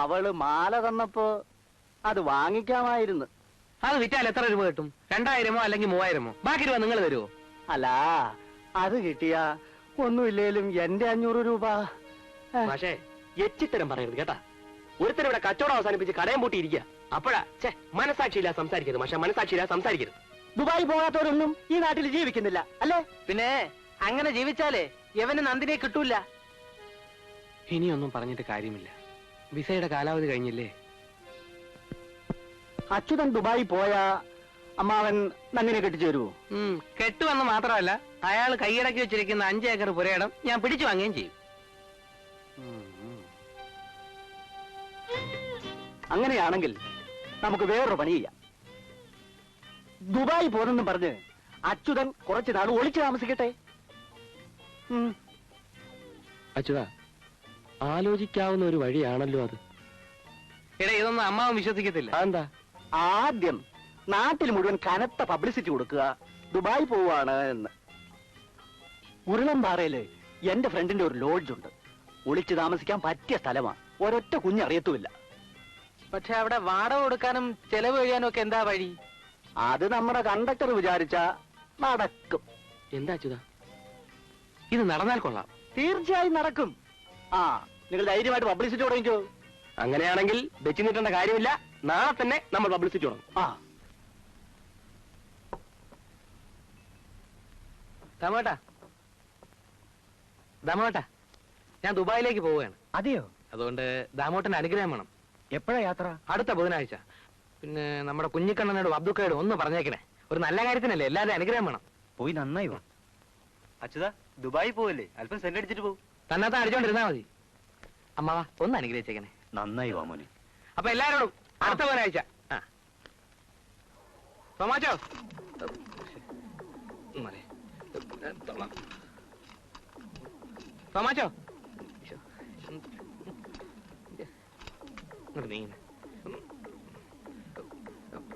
അവള് മാല തന്നപ്പോ അത് വാങ്ങിക്കാമായിരുന്നു. അത് വിറ്റാൽ എത്ര രൂപ കിട്ടും? 2000 അല്ലെങ്കിൽ 3000? ബാക്കി രൂപ നിങ്ങൾ തരുമോ? അല്ല, അത് കിട്ടിയ ഒന്നുമില്ലേലും എന്റെ 500 രൂപ. പക്ഷേ എച്ചിത്തരം പറയരുത് കേട്ടാ. ഒരുത്തരം ഇവിടെ കച്ചവടം അവസാനിപ്പിച്ച് കടയം പൂട്ടിയിരിക്കുക. അപ്പോഴാ മനസാക്ഷിയില്ല സംസാരിക്കരുത്. പക്ഷെ മനസാക്ഷിയില്ല സംസാരിക്കരുത്. ദുബായി പോകാത്തവരൊന്നും ഈ നാട്ടിൽ ജീവിക്കുന്നില്ല അല്ലേ? പിന്നെ അങ്ങനെ ജീവിച്ചാലേ യവന് നന്ദിനെ കിട്ടൂല. ഇനിയൊന്നും പറഞ്ഞിട്ട് കാര്യമില്ല. വിസയുടെ കാലാവധി കഴിഞ്ഞില്ലേ? അച്യുതൻ ദുബായി പോയാ അമ്മാവൻ നന്ദിനെ കെട്ടിച്ചു തരുമോ? കെട്ടുവെന്ന് മാത്രമല്ല, അയാൾ കൈയടക്കി വെച്ചിരിക്കുന്ന 5 ഏക്കർ പുരയിടം ഞാൻ പിടിച്ചു വാങ്ങുകയും ചെയ്യും. അങ്ങനെയാണെങ്കിൽ നമുക്ക് വേറൊരു പണി ചെയ്യാം. ദുബായി പോന്നെന്നും പറഞ്ഞ് അച്യുതൻ കുറച്ചു നാൾ ഒളിച്ചു താമസിക്കട്ടെ. അച്യുത, ആലോചിക്കാവുന്ന ഒരു വഴിയാണല്ലോ അത്. എടാ, ഇതൊന്നും അമ്മാവൻ വിശ്വസിക്കത്തില്ല. അതെന്താ? ആദ്യം നാട്ടിൽ മുഴുവൻ കനത്ത പബ്ലിസിറ്റി കൊടുക്കുക, ദുബായ് പോവാണ് എന്ന്. ഉരുളംപാറയില് എന്റെ ഫ്രണ്ടിന്റെ ഒരു ലോഡ്ജ് ഉണ്ട്. ഒളിച്ചു താമസിക്കാൻ പറ്റിയ സ്ഥലമാണ്. ഒരൊറ്റ കുഞ്ഞറിയത്തുമില്ല. പക്ഷെ അവിടെ വാടക കൊടുക്കാനും ചെലവ് കഴിയാനും ഒക്കെ എന്താ വഴി? അത് നമ്മുടെ കണ്ടക്ടർ വിചാരിച്ച നടക്കും. എന്താ അച്യുത, ഇത് നടന്നാൽ കൊള്ളാം. തീർച്ചയായും നടക്കും. നിങ്ങൾ ധൈര്യമായിട്ട് പബ്ലിസിറ്റി തുടങ്ങിക്കോ. അങ്ങനെയാണെങ്കിൽ വെച്ച് നീട്ടേണ്ട കാര്യമില്ല. നാളെ തന്നെ നമ്മൾ പബ്ലിസിറ്റി തുടങ്ങും. ദാമോട്ടാ, ഞാൻ ദുബായിലേക്ക് പോവുകയാണ്. അതെയോ? അതുകൊണ്ട് ദാമോട്ടന്റെ അനുഗ്രഹം വേണം. എപ്പോഴാ യാത്ര? അടുത്ത ബുധനാഴ്ച. പിന്നെ നമ്മുടെ കുഞ്ഞിക്കണ്ണനോടും അബ്ദുക്കയോടും ഒന്ന് പറഞ്ഞേക്കണേ. ഒരു നല്ല കാര്യത്തിനല്ലേ, എല്ലാവരും അനുഗ്രഹം വേണം. പോയി നന്നായി വാ. അച്യുത, ദുബായി പോവല്ലേ, അല്പം സെന്റ് അടിച്ചിട്ട് പോകും. തന്നത്താൻ അടിച്ചോണ്ടിരുന്നാ മതി. അമ്മാവാ, ഒന്ന് അനുഗ്രഹിച്ചേക്കണേ. നന്നായി വാ മോനെ. അപ്പൊ എല്ലാരോടും അടുത്ത ബുധനാഴ്ച. തോമാച്ചോ, തോമാച്ചോ,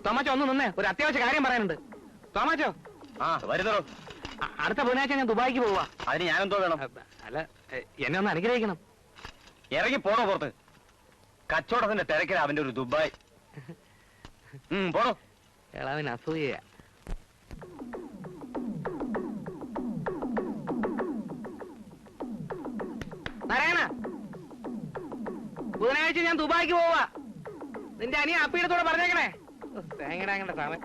തോമാച്ചോ ഒന്ന് നിന്നേ, ഒരു അത്യാവശ്യ കാര്യം പറയാനുണ്ട്. തോമാച്ചോ. വരുന്നോ? അടുത്ത ബുധനാഴ്ച ഞാൻ ദുബായിക്ക് പോവാ. അതിന് ഞാനെന്തോ വേണം? അല്ല, എന്നെ ഒന്ന് അനുഗ്രഹിക്കണം. ഇറങ്ങി പോണോ പുറത്ത്? കച്ചവടത്തിന്റെ തിരക്കില അവന്റെ ഒരു ദുബായ്. പോണോ? എളവന് അസൂയ. നാരായണ, ബുധനാഴ്ച ഞാൻ ദുബായിക്ക് പോവാ. നിന്റെ അനിയ അപ്പീടത്തോടെ പറഞ്ഞേക്കണേ. തേങ്ങടാങ്ങണ്ട സമയം.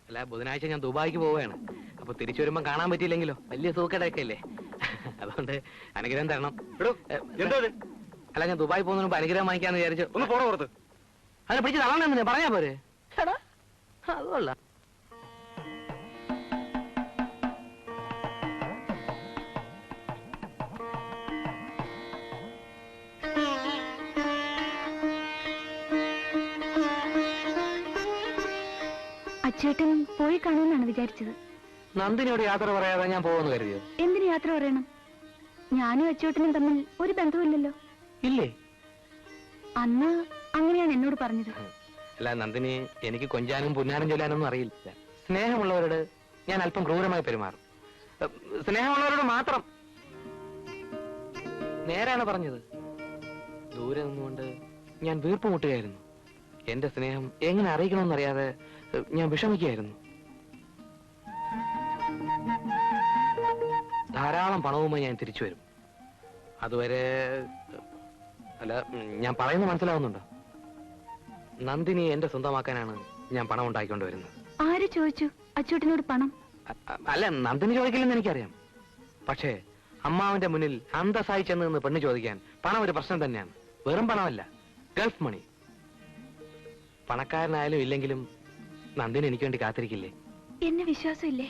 അല്ല, ബുധനാഴ്ച ഞാൻ ദുബായിക്ക് പോവുകയാണ്. അപ്പൊ തിരിച്ചു വരുമ്പോ കാണാൻ പറ്റിയില്ലെങ്കിലോ, വലിയ സൂക്കടയൊക്കെ അല്ലേ. അതുകൊണ്ട് അനുഗ്രഹം തരണം. അല്ല, ഞാൻ ദുബായി പോകുന്നതിന് മുമ്പ് അനുഗ്രഹം വാങ്ങിക്കാന്ന് വിചാരിച്ചു. ഒന്ന് പോണോ പുറത്ത്? അതിനെ പിടിച്ച് തള്ളണെന്ന് പറഞ്ഞാ പോരെ? അതുകൊള്ള. അച്ചേട്ടൻ പോയി കാണുമെന്നാണ് വിചാരിച്ചത്. നന്ദിനിയോട് യാത്ര പറയാതെ ഞാൻ പോകുമെന്ന് കരുതിയോ? എന്തിനു യാത്ര പറയണം? ഞാനും അച്ചേട്ടനും തമ്മിൽ ഒരു ബന്ധവുമില്ലല്ലോ. ഇല്ലേ? അന്ന് അങ്ങനെയാണ് എന്നോട് പറഞ്ഞത്. അല്ല നന്ദിനി, എനിക്ക് കൊഞ്ചാനും പുന്നാനും ചൊല്ലാനൊന്നും അറിയില്ല. സ്നേഹമുള്ളവരോട് ഞാൻ അല്പം ക്രൂരമായി പെരുമാറും. സ്നേഹമുള്ളവരോട് മാത്രം. നേരാണ് പറഞ്ഞത്. ദൂരെ നിന്നുകൊണ്ട് ഞാൻ വീർപ്പുമുട്ടുകയായിരുന്നു. എന്റെ സ്നേഹം എങ്ങനെ അറിയിക്കണമെന്നറിയാതെ ഞാൻ വിഷമിക്കുകയായിരുന്നു. ധാരാളം പണവുമായി ഞാൻ തിരിച്ചു വരും. അതുവരെ അല്ല, ഞാൻ പറയുന്നത് മനസ്സിലാവുന്നുണ്ടോ? നന്ദിനി എന്റെ സ്വന്തമാക്കാനാണ് ഞാൻ പണം ഉണ്ടാക്കിക്കൊണ്ട് വരുന്നത്. ആര് ചോദിച്ചു അച്ചൂട്ടനോട് പണം? അല്ല, നന്ദിനി ചോദിക്കില്ലെന്ന് എനിക്കറിയാം. പക്ഷേ അമ്മാവന്റെ മുന്നിൽ അന്തസ്സായി ചെന്ന് നിന്ന് പെണ്ണ് ചോദിക്കാൻ പണം ഒരു പ്രശ്നം തന്നെയാണ്. വെറും പണമല്ല, ഗൾഫ് മണി. പണക്കാരനായാലും ഇല്ലെങ്കിലും നന്ദിനി എനിക്ക് വേണ്ടി കാത്തിരിക്കില്ലേ? എന്നെ വിശ്വാസമില്ലേ?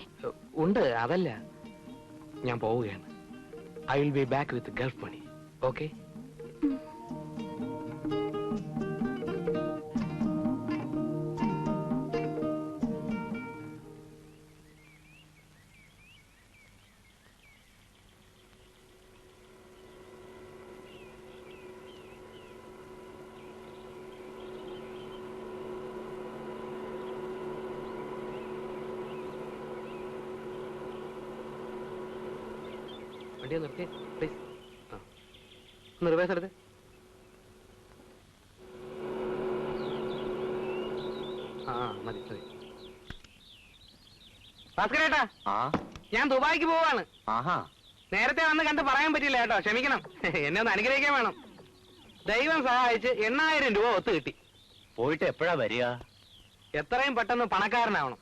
ഉണ്ട്, അതല്ല, ഞാൻ പോവുകയാണ്. I will be back with Gulf money. Okay? വണ്ടിയെ നിർത്തി പ്ലീസ്. ഒന്ന് റിവേഴ്സ് എടുത്ത്. ആ മതി മതി. ഭാസ്കരേട്ടാ, ഞാൻ ദുബായിക്ക് പോവാണ്. ആഹാ, നേരത്തെ വന്ന് കണ്ട് പറയാൻ പറ്റില്ല കേട്ടോ, ക്ഷമിക്കണം. എന്നെ ഒന്ന് അനുഗ്രഹിക്കാൻ വേണം. ദൈവം സഹായിച്ച് 8000 രൂപ ഒത്തു കിട്ടി. പോയിട്ട് എപ്പോഴാ വരിക? എത്രയും പെട്ടെന്ന് പണക്കാരനാവണം.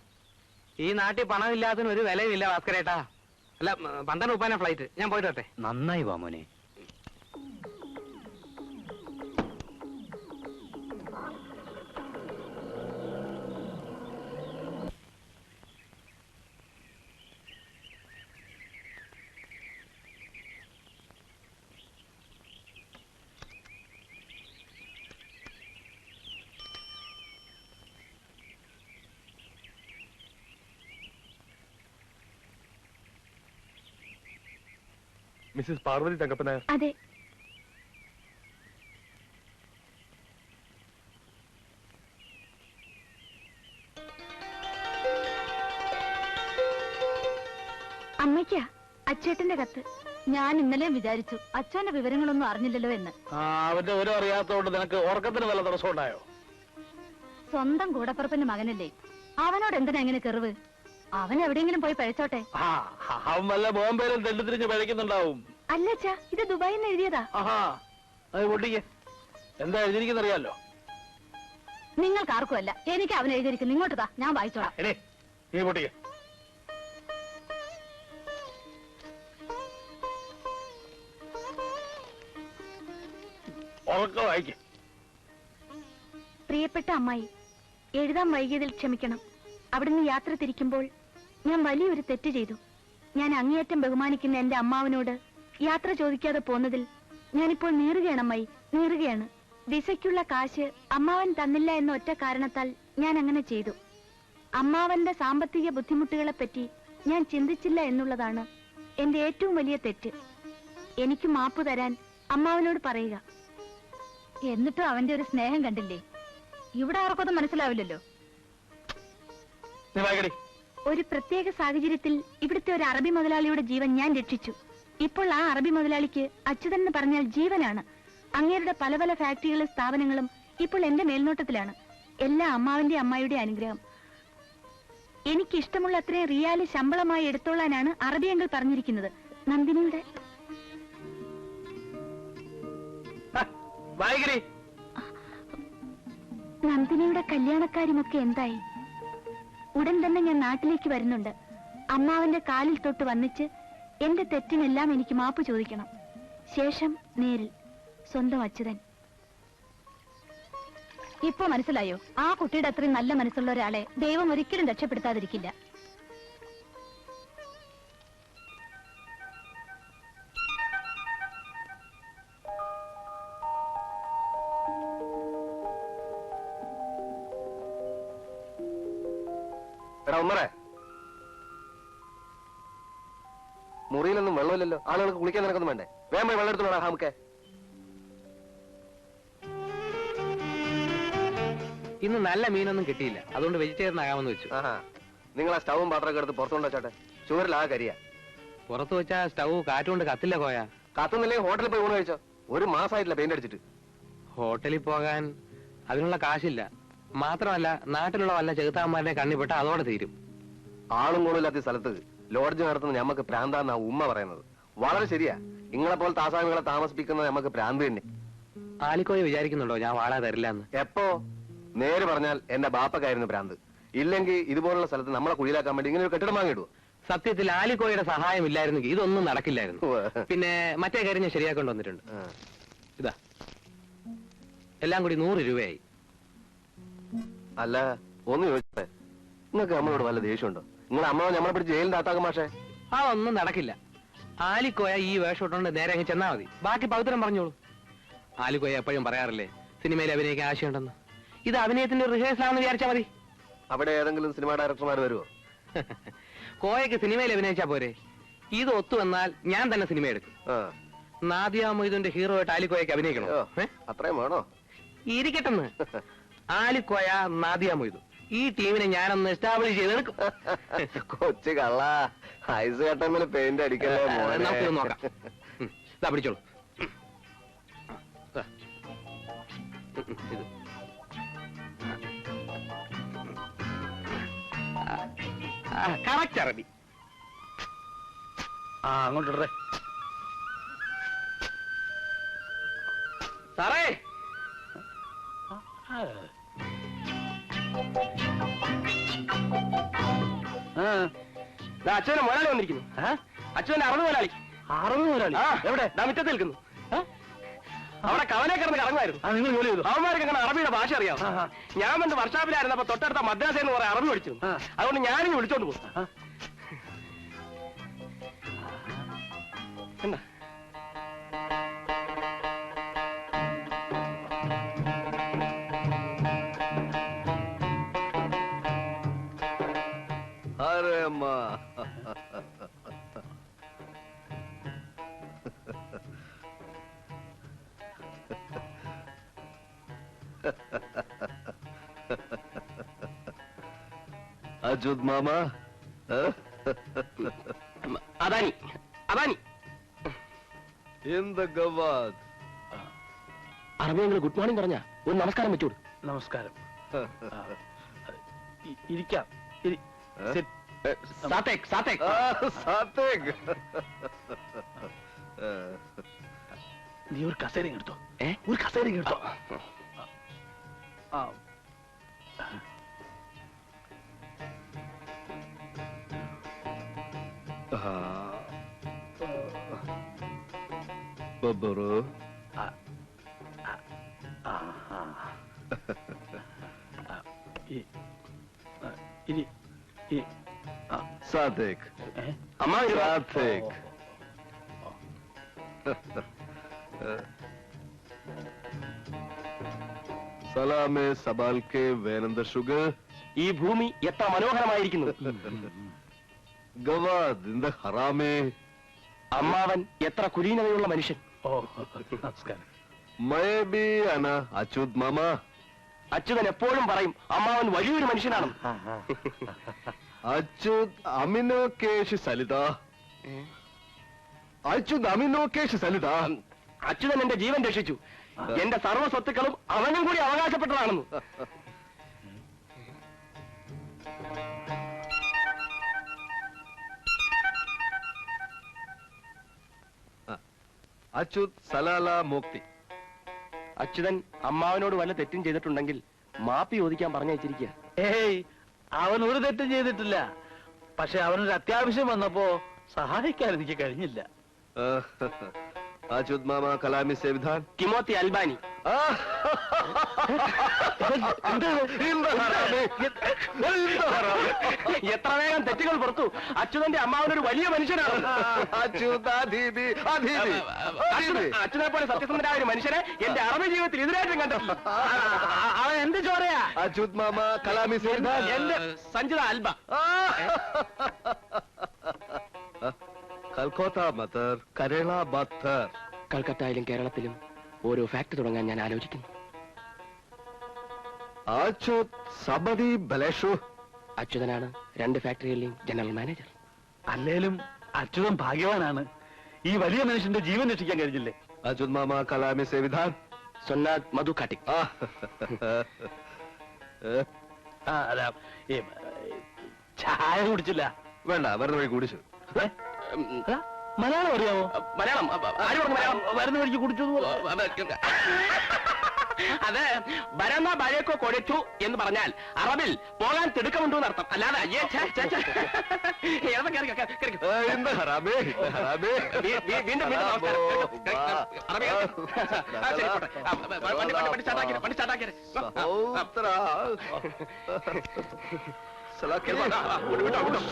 ഈ നാട്ടിൽ പണമില്ലാത്തതിന് ഒരു വിലയുമില്ല ഭാസ്കരേട്ടാ. അല്ല, 12 ഫ്ലൈറ്റ്. ഞാൻ പോയിട്ട് വരട്ടെ. നന്നായി വാ മോനെ. മിസ്സിസ് പാർവതി തങ്കപ്പൻ നായർ. അതെ. അമ്മയ്ക്കാ അച്ചേട്ടന്റെ കത്ത്. ഞാൻ ഇന്നലെ വിചാരിച്ചു അച്ഛന്റെ വിവരങ്ങളൊന്നും അറിഞ്ഞില്ലല്ലോ എന്ന്. അവന്റെ വിവരം അറിയാത്തതുകൊണ്ട് നിനക്ക് ഉറക്കത്തിന് വല്ല തടസ്സം ഉണ്ടായോ? സ്വന്തം കൂടപ്പുറപ്പിന്റെ മകനല്ലേ, അവനോട് എന്തിനാ എങ്ങനെ കെറിവ്? അവൻ എവിടെയെങ്കിലും പോയി പഴച്ചോട്ടെ. അവൻ വല്ല ബോംബെയിലും തെണ്ടിത്തിരിഞ്ഞ് പഴയ്ക്കുന്നുണ്ടാവും. അല്ല അച്ഛാ, ഇത് ദുബായിൽ നിന്ന് എഴുതിയതാ. പൊട്ടിക്ക്. എന്താ എഴുതിയിരിക്കുന്നറിയാലോ? നിങ്ങൾക്ക് ആർക്കും അല്ല, എനിക്ക് അവൻ എഴുതിയിരിക്കുന്നു. ഇങ്ങോട്ട് താ, ഞാൻ വായിച്ചോളാം. നീ പൊട്ടിക്ക്. ഉറക്കം വായിക്കും. പ്രിയപ്പെട്ട അമ്മായി, എഴുതാൻ വൈകിയതിൽ ക്ഷമിക്കണം. അവിടുന്ന് യാത്ര തിരിക്കുമ്പോൾ ഞാൻ വലിയൊരു തെറ്റ് ചെയ്തു. ഞാൻ അങ്ങേയറ്റം ബഹുമാനിക്കുന്ന എന്റെ അമ്മാവനോട് യാത്ര ചോദിക്കാതെ പോന്നതിൽ ഞാനിപ്പോൾ നീറുകയാണ് അമ്മായി, നീറുകയാണ്. വിസയ്ക്കുള്ള കാശ് അമ്മാവൻ തന്നില്ല എന്ന ഒറ്റ കാരണത്താൽ ഞാൻ അങ്ങനെ ചെയ്തു. അമ്മാവന്റെ സാമ്പത്തിക ബുദ്ധിമുട്ടുകളെ പറ്റി ഞാൻ ചിന്തിച്ചില്ല എന്നുള്ളതാണ് എന്റെ ഏറ്റവും വലിയ തെറ്റ്. എനിക്ക് മാപ്പ് തരാൻ അമ്മാവനോട് പറയുക. എന്നിട്ടും അവന്റെ ഒരു സ്നേഹം കണ്ടില്ലേ? ഇവിടെ ആർക്കൊന്നും മനസ്സിലാവില്ലല്ലോ. ഒരു പ്രത്യേക സാഹചര്യത്തിൽ ഇവിടുത്തെ ഒരു അറബി മുതലാളിയുടെ ജീവൻ ഞാൻ രക്ഷിച്ചു. ഇപ്പോൾ ആ അറബി മുതലാളിക്ക് അച്യുതൻ എന്ന് പറഞ്ഞാൽ ജീവനാണ്. അങ്ങേരുടെ പല പല ഫാക്ടറികളും സ്ഥാപനങ്ങളും ഇപ്പോൾ എന്റെ മേൽനോട്ടത്തിലാണ്. എല്ലാ അമ്മാവിന്റെ അമ്മായിയുടെ അനുഗ്രഹം. എനിക്ക് ഇഷ്ടമുള്ള അത്രയും റിയാല് ശമ്പളമായി എടുത്തോളാനാണ് അറബിയങ്ങൾ പറഞ്ഞിരിക്കുന്നത്. നന്ദിനിയുടെ നന്ദിനിയുടെ കല്യാണക്കാര്യമൊക്കെ എന്തായി? ഉടൻ തന്നെ ഞാൻ നാട്ടിലേക്ക് വരുന്നുണ്ട്. അമ്മാവന്റെ കാലിൽ തൊട്ട് വന്നിച്ച് എന്റെ തെറ്റിനെല്ലാം എനിക്ക് മാപ്പ് ചോദിക്കണം. ശേഷം നേരിൽ സ്വന്തം അച്യുതൻ. ഇപ്പൊ മനസ്സിലായോ? ആ കുട്ടിയുടെ അത്രയും നല്ല മനസ്സുള്ള ഒരാളെ ദൈവം ഒരിക്കലും രക്ഷപ്പെടുത്താതിരിക്കില്ല. മുറിയിലൊന്നും വെള്ളമില്ലല്ലോ. ആളുകൾക്ക് കുളിക്കാൻ നിനക്കൊന്നും വേണ്ടേ? വേഗം പോയി വെള്ളം എടുത്തോളാം. നമുക്ക് ഇന്ന് നല്ല മീനൊന്നും കിട്ടിയില്ല, അതുകൊണ്ട് വെജിറ്റേറിയൻ ആകാമെന്ന് വെച്ചു. നിങ്ങൾ ആ സ്റ്റൗവും പാത്രമൊക്കെ എടുത്ത് പുറത്തുകൊണ്ട് വെച്ചോട്ടെ. ചുവരിലാ കരിയ. പുറത്ത് വെച്ചാ സ്റ്റൗ കാറ്റുകൊണ്ട് കത്തില്ല കോയ. കത്തുന്നില്ലെങ്കിൽ ഹോട്ടലിൽ പോയി ഊണ് കഴിച്ചോ. ഒരു മാസമായിട്ടില്ല പെയിന്റ് അടിച്ചിട്ട്. ഹോട്ടലിൽ പോകാൻ അതിനുള്ള കാശില്ല. മാത്രമല്ല, നാട്ടിലുള്ള വല്ല ചെകുത്താന്മാരുടെ കണ്ണിപ്പെട്ട അതോടെ തീരും. ആളും കൂടുതലാത്ത സ്ഥലത്ത് ലോഡ്ജ് നടത്തുന്ന ഞമ്മക്ക് പ്രാന്താന്നാ ഉമ്മ പറയുന്നത്. വളരെ ശരിയാ. നിങ്ങളെപ്പോലെ താസാമികളെ താമസിപ്പിക്കുന്നത് ഞമ്മക്ക് പ്രാന്ത് തന്നെ. ആലിക്കോയെ വിചാരിക്കുന്നുണ്ടോ ഞാൻ വാടക തരില്ല എന്ന്? എപ്പോ? നേര് പറഞ്ഞാൽ എന്റെ ബാപ്പക്കായിരുന്നു പ്രാന്ത്. ഇല്ലെങ്കിൽ ഇതുപോലുള്ള സ്ഥലത്ത് നമ്മളെ കുഴിയിലാക്കാൻ വേണ്ടി ഇങ്ങനെ ഒരു കെട്ടിടം വാങ്ങിയിടുവോ? സത്യത്തിൽ ആലിക്കോയുടെ സഹായം ഇല്ലായിരുന്നെങ്കിൽ ഇതൊന്നും നടക്കില്ലായിരുന്നു. പിന്നെ മറ്റേ കാര്യം ഞാൻ ശരിയാക്കൊണ്ട് വന്നിട്ടുണ്ട്. ഇതാ, എല്ലാം കൂടി 100 രൂപയായി. അല്ല, ഒന്ന് ചോദിച്ചേ, നിങ്ങൾക്ക് നമ്മളോട് വല്ല ദേഷ്യമുണ്ടോ? നിങ്ങൾ അമ്മ നമ്മളെ പിടിച്ച് ജയിലിന്റെ അകത്താക്കും മാഷേ. അതൊന്നും നടക്കില്ല. ആലിക്കോയ ഈ വേഷം ഇട്ടുകൊണ്ട് നേരെ അങ്ങ് ചെന്നാ മതി. ബാക്കി പവിത്രം പറഞ്ഞോളൂ. ആലിക്കോയ എപ്പോഴും പറയാറില്ലേ സിനിമയിൽ അഭിനയിക്കാൻ ആശയമുണ്ടെന്ന്. ഇത് അഭിനയത്തിന്റെ റിഹേഴ്സൽ ആണെന്ന് വിചാരിച്ചാ മതി. അവിടെ ഏതെങ്കിലും സിനിമ ഡയറക്ടർമാർ വരുമോ? കോയക്ക് സിനിമയിൽ അഭിനയിച്ചാ പോരെ? ഇത് ഒത്തു വന്നാൽ ഞാൻ തന്നെ സിനിമ എടുക്കും. നാദിയ മൊയ്തുന്റെ ഹീറോ ആയിട്ട് ആലിക്കോയക്ക് അഭിനയിക്കണോ? അത്രയും വേണോ? ഇരിക്കട്ടെന്ന്. ആലിക്കോയ, നാദിയ മൊയ്തു, ഈ ടീമിനെ ഞാനൊന്ന് എസ്റ്റാബ്ലിഷ് ചെയ്തെടുക്കും. കൊച്ചു കള്ള ഐസ് കട്ടമ്മിൽ പെയിന്റ് അടിക്കല്ലേ. നമുക്ക് നോക്കാം. ഇതാ പിടിച്ചോളൂ. ഇത് കറക്റ്റ് അറബി. അങ്ങോട്ടിടേ. സാറേ അച്ഛനെ മുതലാളി വന്നിരിക്കുന്നു. അച്ഛന്റെ 60 മുതലാളി. 60 മുതലാളി എവിടെ? മുറ്റത്ത് നിൽക്കുന്നു. അവിടെ കവലെ കിടന്ന് കറങ്ങുമായിരുന്നു. നിങ്ങൾ ജോലി ചെയ്തു? അവന്മാർക്ക് അങ്ങനെ അറബിയുടെ ഭാഷ അറിയാം. ഞാൻ വന്ന് വർഷാപ്പിലായിരുന്നപ്പോ തൊട്ടടുത്ത മദ്രാസയിൽ നിന്ന് കുറെ അറബി പഠിച്ചു. അതുകൊണ്ട് ഞാനിങ്ങ് വിളിച്ചോണ്ട് പോകും. എന്താ अरे माँ अजूद मामा Adani Adani in the Gawad. അറബിയെങ്കിൽ ഗുഡ് മോർണിംഗ് പറഞ്ഞ ഒരു നമസ്കാരം വെച്ചോട്. നമസ്കാരം. ഇരിക്കാം. സാത്തേക് സാത്തേക് सातिक നീ ഒരു കസേര എടുത്തോ. ഒരു കസേര എടുത്തോ. बबरू सातिक അമ്മ सातिक സലാമെ സബാൽക്കെ വേനന്ദ ഷുഗർ. ഈ ഭൂമി എത്ര മനോഹരമായിരിക്കുന്നു. ഗവാദ് ഇന്ത ഹറാമേ. അമ്മാവൻ എത്ര കുലീനതയുള്ള മനുഷ്യൻ. നമസ്കാരം. മൈ ബി അന അച്യുത് മാമ. അച്യുതൻ എപ്പോഴും പറയും അമ്മാവൻ വലിയൊരു മനുഷ്യനാണ്. അച്യുത് അമിനോ കേശ് സലിത. അച്യുത് അമിനോ കേശ് സലിത. അച്യുതൻ എന്റെ ജീവൻ രക്ഷിച്ചു. എന്റെ സർവ്വ സ്വത്തുക്കളും അവനും കൂടി അവകാശപ്പെട്ടതാണെന്ന്. അച്യുത് സലാല മുക്തി. അച്യുതൻ അമ്മാവനോട് വല്ല തെറ്റും ചെയ്തിട്ടുണ്ടെങ്കിൽ മാപ്പി ചോദിക്കാൻ പറഞ്ഞയച്ചിരിക്കുക. ഏയ്, അവൻ ഒരു തെറ്റും ചെയ്തിട്ടില്ല. പക്ഷെ അവനൊരു അത്യാവശ്യം വന്നപ്പോ സഹായിക്കാൻ എനിക്ക് കഴിഞ്ഞില്ല. അച്യുത് മാമ കലാമി സേവിധാൻ. കിമോത്തി അൽബാനി. എത്ര വേഗം തെറ്റുകൾ പുറത്തു. അച്യുതന്റെ അമ്മാവനൊരു വലിയ മനുഷ്യനാണ്. അച്യുതനെ പോലെ സത്യസന്ധനായ ഒരു മനുഷ്യനെ എന്റെ അറബി ജീവിതത്തിൽ ഇതിനായിട്ടും കണ്ടിട്ടില്ല. അവൻ എന്ത് ചോറയാ? അച്യുത് മാമ കലാമി സേവിധാൻ. എന്റെ സഞ്ജിത അൽബ. കൽക്കോത്ത മത്തർ കരള ബത്തർ. കൽക്കത്തയിലും കേരളത്തിലും ഓരോ ഫാക്ടറി തുടങ്ങാൻ ഞാൻ ആലോചിക്കുന്നു. അച്യുത് സബദി ബലേഷു. അച്യുതനാണ് 2 ഫാക്ടറികളിലെയും ജനറൽ മാനേജർ. അല്ലേലും അച്യുതൻ ഭാഗ്യവാനാണ്. ഈ വലിയ മനുഷ്യന്റെ ജീവൻ രക്ഷിക്കാൻ കഴിഞ്ഞില്ലേ? അച്യുത് മാമ കലാമി സേവിധാൻ. സൊന്നാദ് മധു കാട്ടിക്. അല്ല, ചായ കുടിച്ചില്ല. വേണ്ട, വരുന്ന വഴി കുടിച്ചു. മലയാളം അറിയാമോ? മലയാളം ആര് പറഞ്ഞു മലയാളം? വരുന്ന വഴിക്ക് കുടിച്ചു. അത് ബരന്ന ബഴക്കോ കൊഴച്ചു എന്ന് പറഞ്ഞാൽ അറബിൽ പോകാൻ തിടുക്കമുണ്ടോ എന്നർത്ഥം. അല്ലാതെ അയ്യേ വീണ്ടും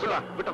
സലാ വിട്ടോ